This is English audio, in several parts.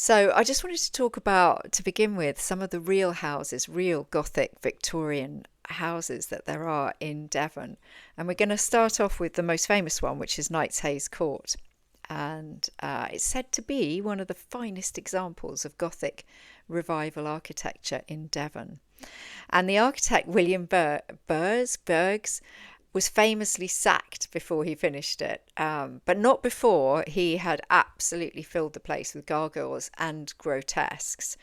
So I just wanted to talk about, to begin with, some of the real houses, real Gothic Victorian houses that there are in Devon. And we're going to start off with the most famous one, which is Knightshayes Court. And it's said to be one of the finest examples of Gothic Revival architecture in Devon. And the architect William Bergs was famously sacked before he finished it, but not before he had absolutely filled the place with gargoyles and grotesques.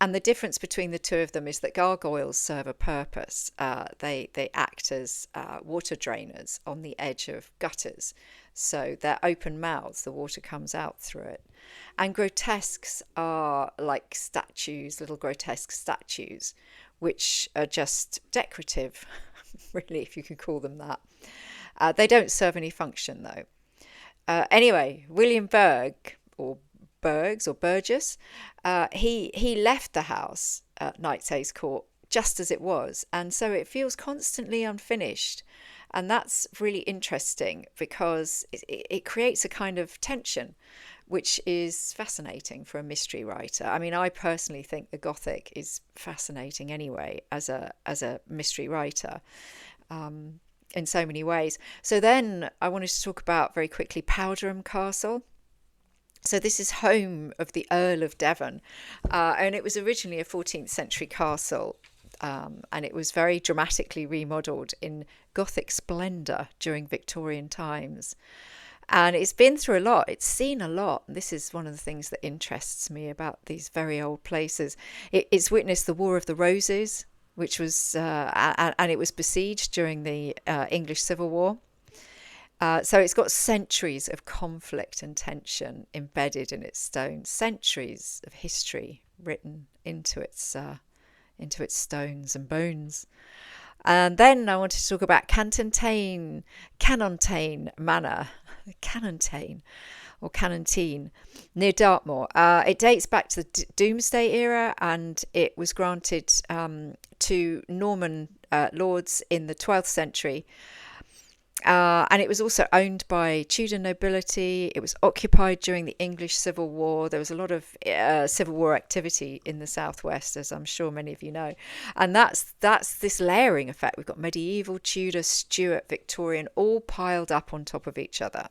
And the difference between the two of them is that gargoyles serve a purpose. They act as water drainers on the edge of gutters. So they're open mouths, the water comes out through it. And grotesques are like statues, little grotesque statues, which are just decorative, really, if you can call them that. They don't serve any function, though. Anyway, William or Bergs, or Burgess, he left the house at Knightshayes Court just as it was, and so it feels constantly unfinished. And that's really interesting because it creates a kind of tension, which is fascinating for a mystery writer. I mean, I personally think the Gothic is fascinating anyway as a mystery writer, in so many ways. So then I wanted to talk about very quickly Powderham Castle. So this is home of the Earl of Devon, and it was originally a 14th century castle. And it was very dramatically remodelled in Gothic splendour during Victorian times. And it's been through a lot, it's seen a lot. This is one of the things that interests me about these very old places. It's witnessed the War of the Roses, which was, and it was besieged during the English Civil War. So it's got centuries of conflict and tension embedded in its stone, centuries of history written into its stones and bones. And then I wanted to talk about Canonteign Manor, Canonteign or Canonteign, near Dartmoor. It dates back to the Domesday era, and it was granted to Norman lords in the 12th century. And it was also owned by Tudor nobility. It was occupied during the English Civil War. There was a lot of Civil War activity in the southwest, as I'm sure many of you know. And that's this layering effect. We've got medieval, Tudor, Stuart, Victorian, all piled up on top of each other,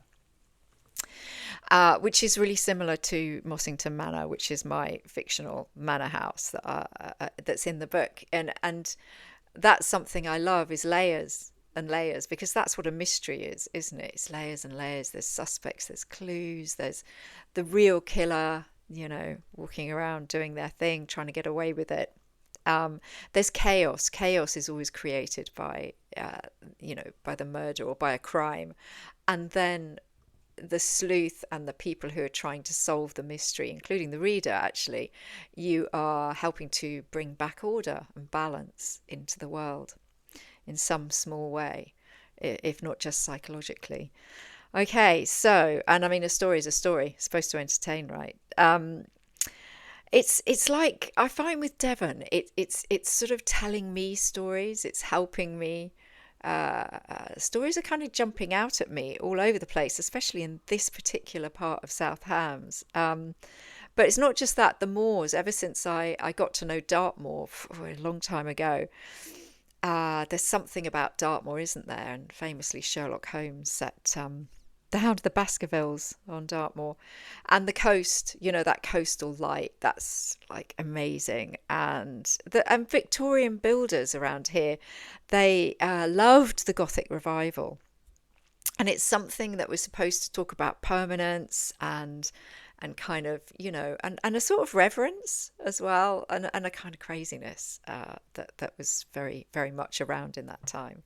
which is really similar to Mossington Manor, which is my fictional manor house that's in the book. And that's something I love, is layers and layers, because that's what a mystery is, isn't it? It's layers and layers. There's suspects, there's clues, there's the real killer, walking around doing their thing, trying to get away with it. There's chaos. Chaos is always created by by the murder or by a crime, and then the sleuth and the people who are trying to solve the mystery, including the reader, actually, you are helping to bring back order and balance into the world in some small way, if not just psychologically. Okay, so, and I mean, a story is a story, it's supposed to entertain, right? It's like, I find with Devon, it's sort of telling me stories, it's helping me. Stories are kind of jumping out at me all over the place, especially in this particular part of South Hams. But it's not just that, the moors, ever since I got to know Dartmoor a long time ago, there's something about Dartmoor, isn't there? And famously, Sherlock Holmes set the Hound of the Baskervilles on Dartmoor. And the coast, that coastal light, that's like amazing. And Victorian builders around here, they loved the Gothic Revival. And it's something that was supposed to talk about permanence and kind of, and a sort of reverence as well, and a kind of craziness that was very, very much around in that time.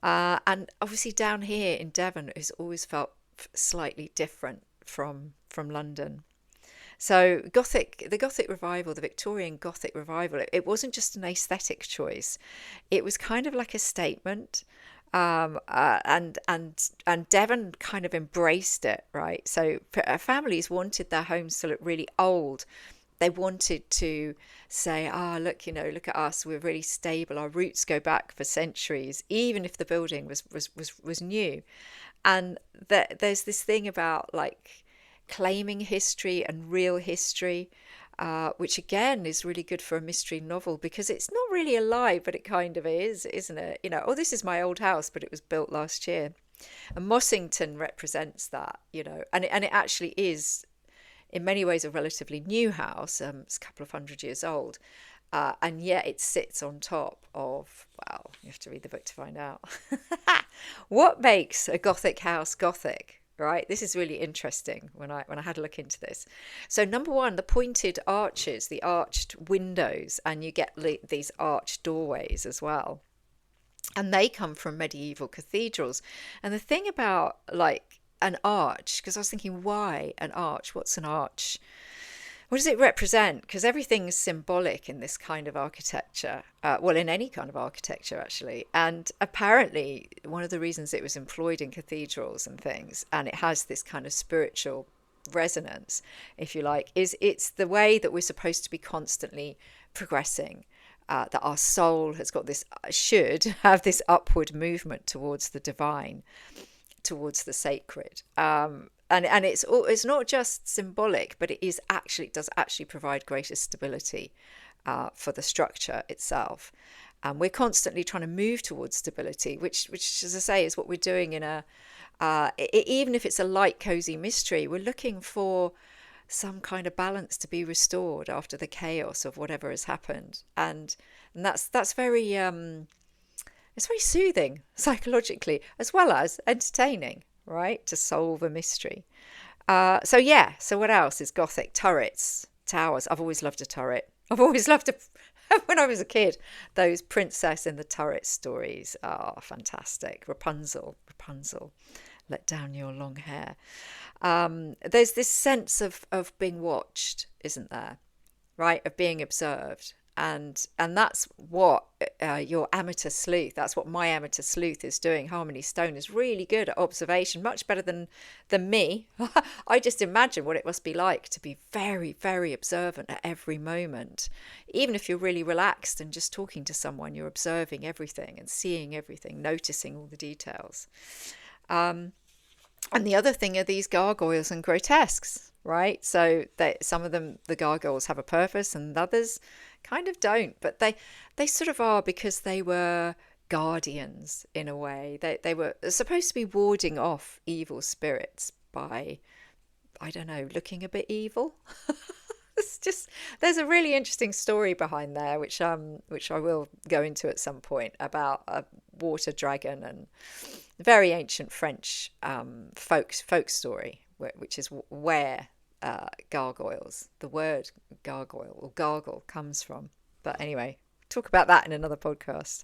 And obviously down here in Devon, it's always felt slightly different from London. So the Gothic Revival, the Victorian Gothic Revival, it wasn't just an aesthetic choice. It was kind of like a statement. And Devon kind of embraced it, right? So families wanted their homes to look really old. They wanted to say, look, look at us, we're really stable. Our roots go back for centuries, even if the building was new. And there's this thing about like claiming history and real history, which again is really good for a mystery novel because it's not really alive, but it kind of is, isn't it? Oh, this is my old house, but it was built last year. And Mossington represents that, and it actually is in many ways a relatively new house. It's a couple of 100 years old. And yet it sits on top of, well, you have to read the book to find out. What makes a Gothic house Gothic, right? This is really interesting when I had a look into this. So number one, the pointed arches, the arched windows, and you get these arched doorways as well. And they come from medieval cathedrals. And the thing about like an arch, because I was thinking, why an arch? What's an arch? What does it represent? Because everything's symbolic in this kind of architecture. Well, in any kind of architecture, actually. And apparently, one of the reasons it was employed in cathedrals and things, and it has this kind of spiritual resonance, if you like, is it's the way that we're supposed to be constantly progressing. That our soul has got this, should have this upward movement towards the divine, towards the sacred. And it's not just symbolic, but it does actually provide greater stability for the structure itself. And we're constantly trying to move towards stability, which, as I say, is what we're doing in even if it's a light, cozy mystery, we're looking for some kind of balance to be restored after the chaos of whatever has happened. And that's very it's very soothing psychologically, as well as entertaining, right, to solve a mystery. So what else is Gothic? Turrets, towers. I've always loved a turret. I've always loved when I was a kid, those princess in the turret stories are fantastic. Rapunzel, let down your long hair. There's this sense of being watched, isn't there? Right, of being observed. And that's what your amateur sleuth, that's what my amateur sleuth is doing. Harmony Stone is really good at observation, much better than me. I just imagine what it must be like to be very, very observant at every moment. Even if you're really relaxed and just talking to someone, you're observing everything and seeing everything, noticing all the details. And the other thing are these gargoyles and grotesques, right? So some of them, the gargoyles have a purpose and others kind of don't, but they sort of are because they were guardians in a way. They were supposed to be warding off evil spirits by, I don't know, looking a bit evil. It's just, there's a really interesting story behind there, which I will go into at some point, about a water dragon and very ancient French folk story, which is where gargoyles, the word gargoyle or gargle comes from. But anyway, talk about that in another podcast.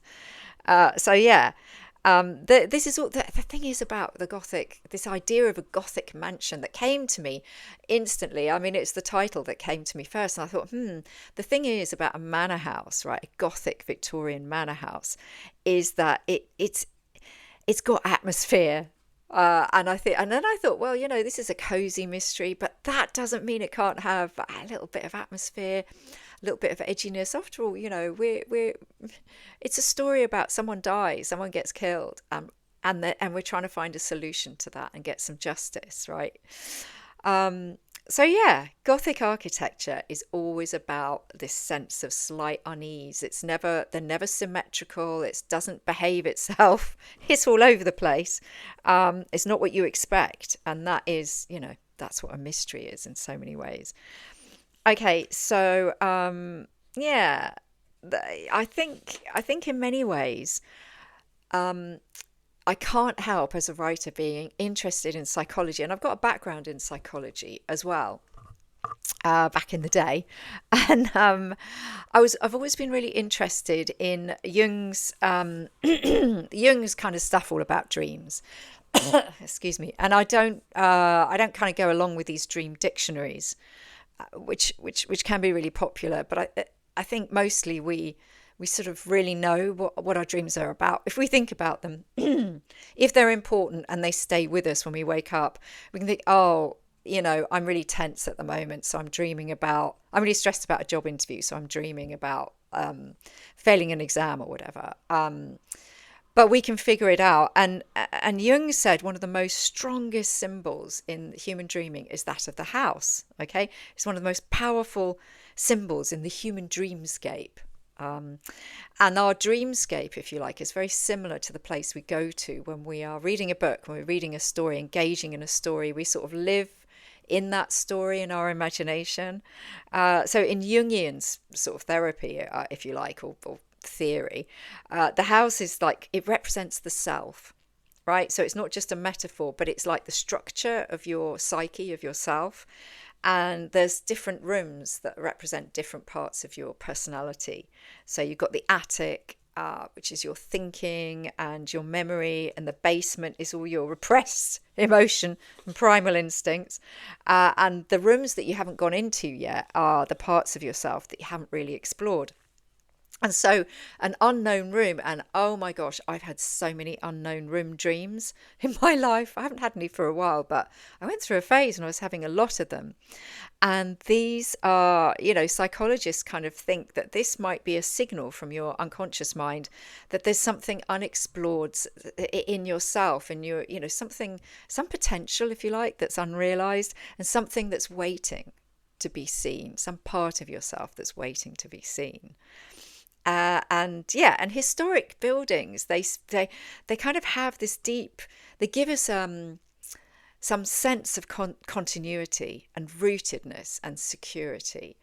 This is all the thing is about the Gothic, this idea of a Gothic mansion that came to me instantly. I mean, it's the title that came to me first, and I thought, the thing is about a manor house, right? A Gothic Victorian manor house, is that it's got atmosphere. And then I thought, well, this is a cozy mystery, but that doesn't mean it can't have a little bit of atmosphere, a little bit of edginess. After all, it's a story about someone dies, someone gets killed, and we're trying to find a solution to that and get some justice, right? Gothic architecture is always about this sense of slight unease. They're never symmetrical. It doesn't behave itself. It's all over the place. It's not what you expect. And that is, that's what a mystery is in so many ways. Okay, so, I think in many ways, I can't help as a writer being interested in psychology, and I've got a background in psychology as well, back in the day, and I've always been really interested in Jung's Jung's kind of stuff all about dreams. Excuse me, and I don't kind of go along with these dream dictionaries, which can be really popular, but I think mostly we sort of really know what our dreams are about. If we think about them, if they're important and they stay with us when we wake up, we can think, I'm really tense at the moment, so I'm really stressed about a job interview, so I'm dreaming about failing an exam or whatever. but we can figure it out. And Jung said one of the most strongest symbols in human dreaming is that of the house. Okay, it's one of the most powerful symbols in the human dreamscape. And our dreamscape, if you like, is very similar to the place we go to when we are reading a book, when we're reading a story, engaging in a story. We sort of live in that story in our imagination. So in Jungian sort of therapy, if you like, or theory, the house is like, it represents the self, right? So it's not just a metaphor, but it's like the structure of your psyche, of yourself. And there's different rooms that represent different parts of your personality. So you've got the attic, which is your thinking and your memory, and the basement is all your repressed emotion and primal instincts. And the rooms that you haven't gone into yet are the parts of yourself that you haven't really explored. And so an unknown room, and oh my gosh, I've had so many unknown room dreams in my life. I haven't had any for a while, but I went through a phase and I was having a lot of them. And these are, psychologists kind of think that this might be a signal from your unconscious mind that there's something unexplored in yourself, and something, some potential, if you like, that's unrealized, and something that's waiting to be seen, some part of yourself that's waiting to be seen. And historic buildings, they kind of have this deep, they give us some sense of continuity and rootedness and security.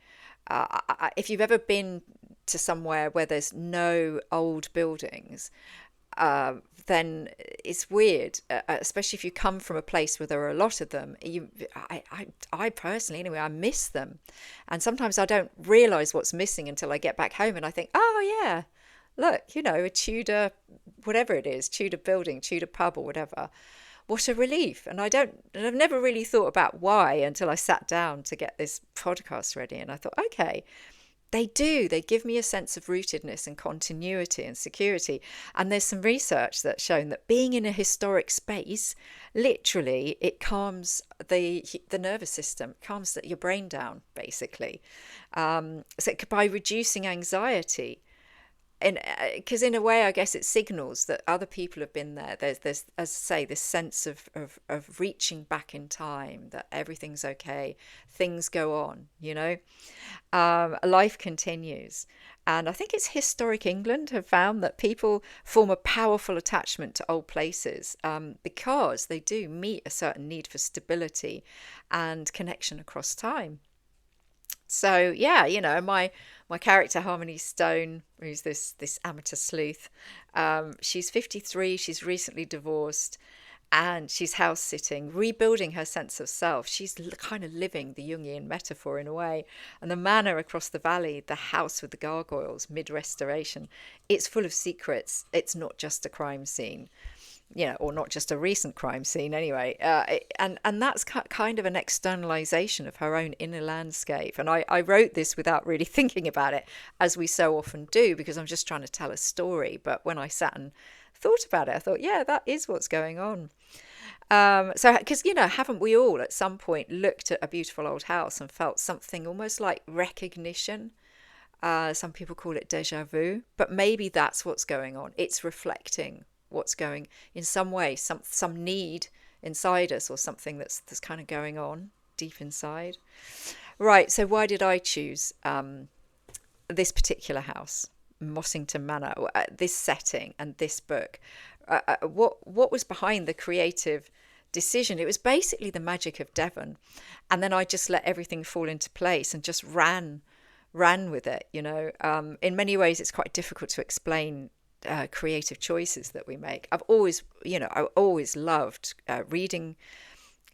If you've ever been to somewhere where there's no old buildings, then it's weird, especially if you come from a place where there are a lot of them. I personally, anyway, I miss them, and sometimes I don't realise what's missing until I get back home, and I think, oh yeah, look, a Tudor, whatever it is, Tudor building, Tudor pub, or whatever. What a relief! And I've never really thought about why until I sat down to get this podcast ready, and I thought, okay. They give me a sense of rootedness and continuity and security. And there's some research that's shown that being in a historic space, literally, it calms the nervous system, calms your brain down, basically. So by reducing anxiety. Because in a way, I guess it signals that other people have been there. There's as I say, this sense of reaching back in time, that everything's okay, things go on, life continues. And I think it's Historic England have found that people form a powerful attachment to old places because they do meet a certain need for stability and connection across time. So yeah, my character Harmony Stone, who's this amateur sleuth, she's 53. She's recently divorced, and she's house sitting, rebuilding her sense of self. She's kind of living the Jungian metaphor in a way. And the manor across the valley, the house with the gargoyles, mid-restoration, it's full of secrets. It's not just a crime scene. Or not just a recent crime scene anyway. And that's kind of an externalization of her own inner landscape. And I wrote this without really thinking about it, as we so often do, because I'm just trying to tell a story. But when I sat and thought about it, I thought, yeah, that is what's going on. So, because, haven't we all at some point looked at a beautiful old house and felt something almost like recognition? Some people call it déjà vu, but maybe that's what's going on. It's reflecting what's going in some way, some need inside us, or something that's kind of going on deep inside. Right, so why did I choose this particular house, Mossington Manor, this setting and this book? What was behind the creative decision? It was basically the magic of Devon, and then I just let everything fall into place and just ran with it. In many ways it's quite difficult to explain creative choices that we make. I've always loved reading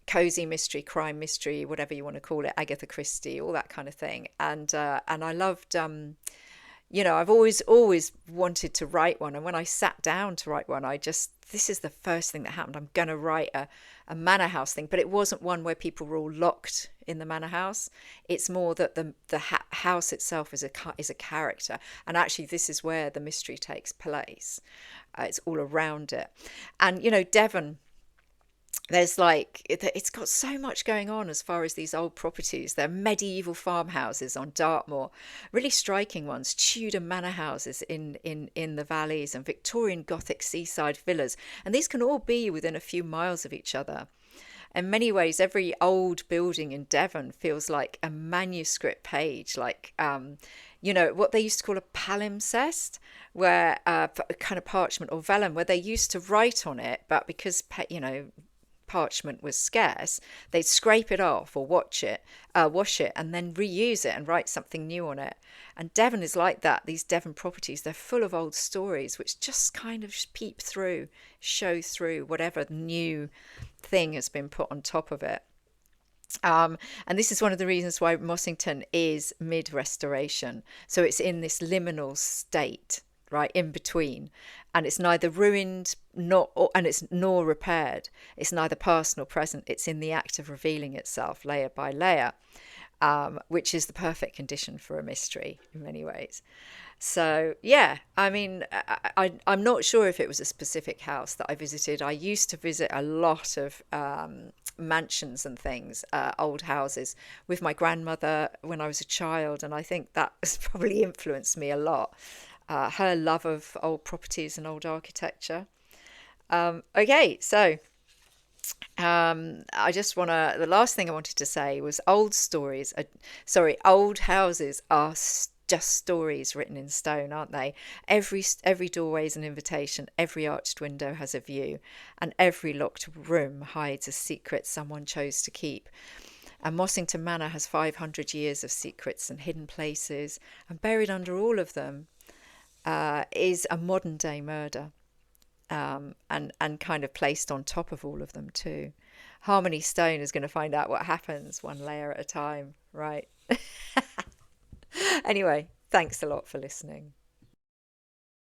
cozy mystery, crime mystery, whatever you want to call it, Agatha Christie, all that kind of thing. And I loved, I've always wanted to write one. And when I sat down to write one, this is the first thing that happened. I'm going to write a manor house thing, but it wasn't one where people were all locked in the manor house. It's more that the house itself is a character, and actually this is where the mystery takes place. It's all around it, and Devon There's like it's got so much going on as far as these old properties. There are medieval farmhouses on Dartmoor, really striking ones, Tudor manor houses in the valleys, and Victorian Gothic seaside villas. And these can all be within a few miles of each other. In many ways, every old building in Devon feels like a manuscript page, like what they used to call a palimpsest, where kind of parchment or vellum, where they used to write on it, but because parchment was scarce, they'd scrape it off or wash it, and then reuse it and write something new on it. And Devon is like that. These Devon properties, they're full of old stories which just kind of peep through, show through whatever new thing has been put on top of it. And this is one of the reasons why Mossington is mid-restoration. So it's in this liminal state, right, in between, and it's neither ruined and it's nor repaired. It's neither past nor present. It's in the act of revealing itself layer by layer, which is the perfect condition for a mystery in many ways. So yeah, I mean, I'm not sure if it was a specific house that I visited. I used to visit a lot of mansions and things, old houses, with my grandmother when I was a child, and I think that has probably influenced me a lot. Her love of old properties and old architecture. Okay, so the last thing I wanted to say was old houses are just stories written in stone, aren't they? Every doorway is an invitation, every arched window has a view, and every locked room hides a secret someone chose to keep. And Mossington Manor has 500 years of secrets and hidden places, and buried under all of them is a modern day murder, and kind of placed on top of all of them too. Harmony Stone is going to find out what happens one layer at a time, right? Anyway, thanks a lot for listening.